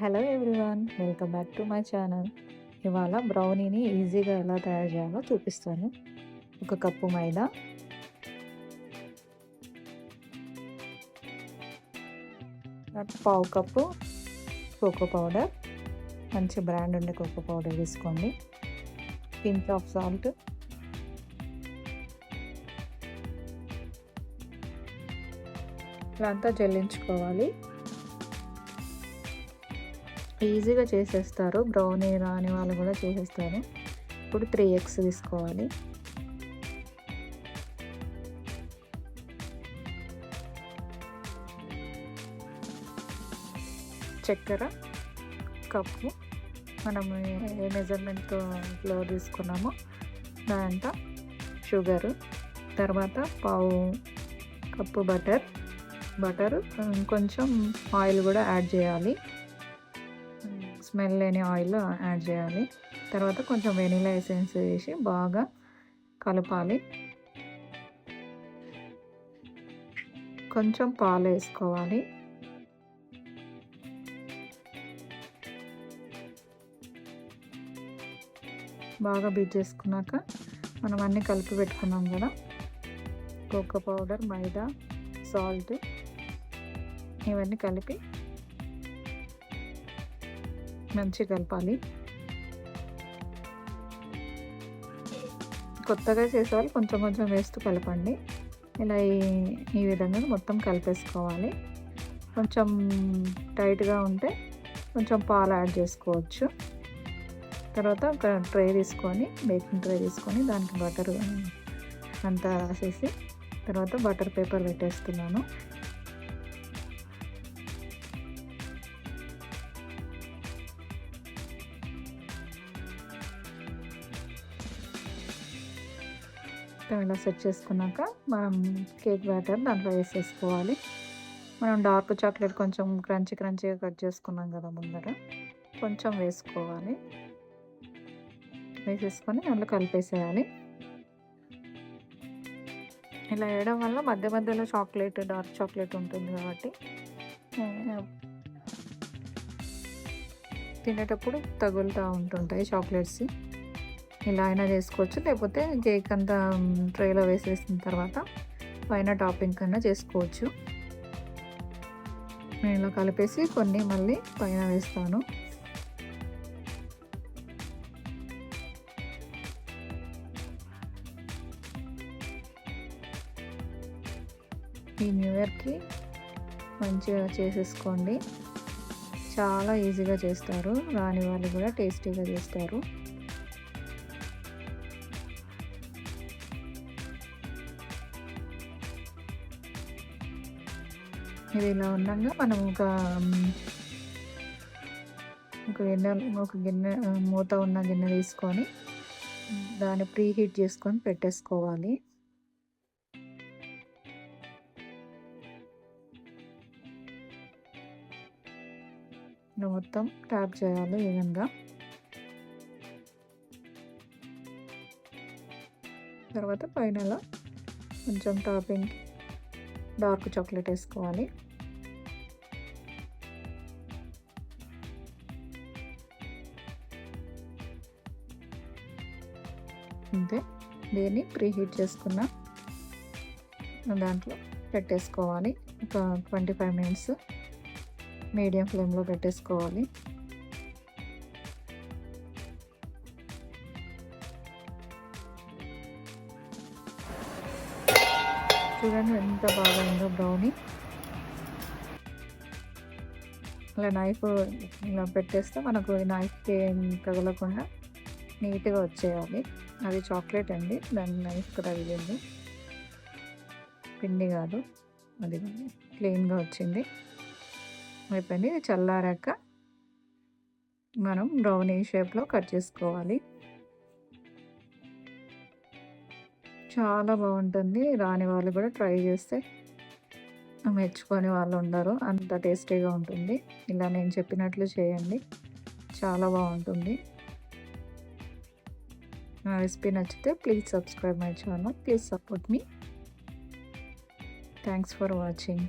Hello everyone, welcome back to my channel. ఇవాళ బ్రౌనీని ఈజీగా ఎలా తయారు చేయాలో చూపిస్తాను. ఒక కప్పు మైదా, పావు కప్పు కోకో పౌడర్, మంచి బ్రాండ్ ఉండే కోకో పౌడర్ తీసుకోండి. పించ్ ఆఫ్ సాల్ట్, ఇలా అంతా జల్లించుకోవాలి. ఈజీగా చేసేస్తారు, బ్రౌనీ రాని వాళ్ళు కూడా చేసేస్తారు. ఇప్పుడు 3 eggs తీసుకోవాలి. చక్కెర కప్పు, మనము ఏ మెజర్మెంట్తో ఫ్లోర్ తీసుకున్నామో దాంట్లో షుగరు, తర్వాత పావు కప్పు బటరు, కొంచెం ఆయిల్ కూడా యాడ్ చేయాలి. స్మెల్ లేని ఆయిల్ యాడ్ చేయాలి. తర్వాత కొంచెం వెనిలా ఎసెన్స్ వేసి బాగా కలపాలి. కొంచెం పాలు వేసుకోవాలి. బాగా బీట్ చేసుకున్నాక మనం అన్నీ కలిపి పెట్టుకున్నాం కదా, కోకో పౌడర్, మైదా, సాల్ట్, ఇవన్నీ కలిపి మంచిగా కలపాలి. కొత్తగా చేసేవాళ్ళు కొంచెం కొంచెం వేస్తూ కలపండి. ఇలా ఈ విధంగా మొత్తం కలిపేసుకోవాలి. కొంచెం టైట్గా ఉంటే కొంచెం పాలు యాడ్ చేసుకోవచ్చు. తర్వాత ఒక ట్రే తీసుకొని, బేకింగ్ ట్రే తీసుకొని దానికి బటర్ అంతా రాసేసి తర్వాత బటర్ పేపర్ పెట్టేస్తున్నాను. ఇలా సెట్ చేసుకున్నాక మనం కేక్ బ్యాటర్ దాంట్లో వేసేసుకోవాలి. మనం డార్క్ చాక్లెట్ కొంచెం క్రంచీగా కట్ చేసుకున్నాం కదా ముందర, కొంచెం వేసుకోవాలి. వేసేసుకొని అందులో కలిపేసేయాలి. ఇలా వేయడం వల్ల మధ్య మధ్యలో డార్క్ చాక్లెట్ ఉంటుంది కాబట్టి తినేటప్పుడు తగులుతూ ఉంటుంటాయి చాక్లెట్స్. ఇలా అయినా చేసుకోవచ్చు, లేకపోతే కేక్ అంతా ట్రేలో వేసేసిన తర్వాత పైన టాపింగ్ కన్నా చేసుకోవచ్చు. నేను ఇలా కలిపేసి కొన్ని మళ్ళీ పైన వేస్తాను. ఈ న్యూ ఇయర్కి మంచిగా చేసేసుకోండి. చాలా ఈజీగా చేస్తారు, రాని వాళ్ళు కూడా టేస్టీగా చేస్తారు. ఇది ఇలా ఉన్నాక మనం ఒక గిన్నె మూత ఉన్న గిన్నె తీసుకొని దాన్ని ప్రీ హీట్ చేసుకొని పెట్టేసుకోవాలి. మొత్తం ట్యాప్ చేయాలి ఈ విధంగా. తర్వాత పైన కొంచెం టాపింగ్ డార్క్ చాక్లెట్ వేసుకోవాలి. అంతే, దీన్ని ప్రీ హీట్ చేసుకున్న దాంట్లో పెట్టేసుకోవాలి. ఒక 25 minutes మీడియం ఫ్లేమ్లో పెట్టేసుకోవాలి. చూడండి ఎంత బాగా ఉందో బ్రౌనీ. ఇలా నైఫ్ ఇలా పెట్టేస్తే మనకు నైఫ్కి తగలకుండా నీట్గా వచ్చేయాలి. అది చాక్లెట్ అండి, దాని నైఫ్కి తగిలింది, పిండి కాదు, అది క్లీన్గా వచ్చింది. అయిపోయింది. ఇది చల్లారాక మనం బ్రౌనీ షేప్లో కట్ చేసుకోవాలి. చాలా బాగుంటుంది, రాని వాళ్ళు కూడా ట్రై చేస్తే మెచ్చుకొని వాళ్ళు ఉండరు, అంత టేస్టీగా ఉంటుంది. ఇలా నేను చెప్పినట్లు చేయండి, చాలా బాగుంటుంది. నా రెసిపీ నచ్చితే please subscribe my channel, please support me. Thanks for watching.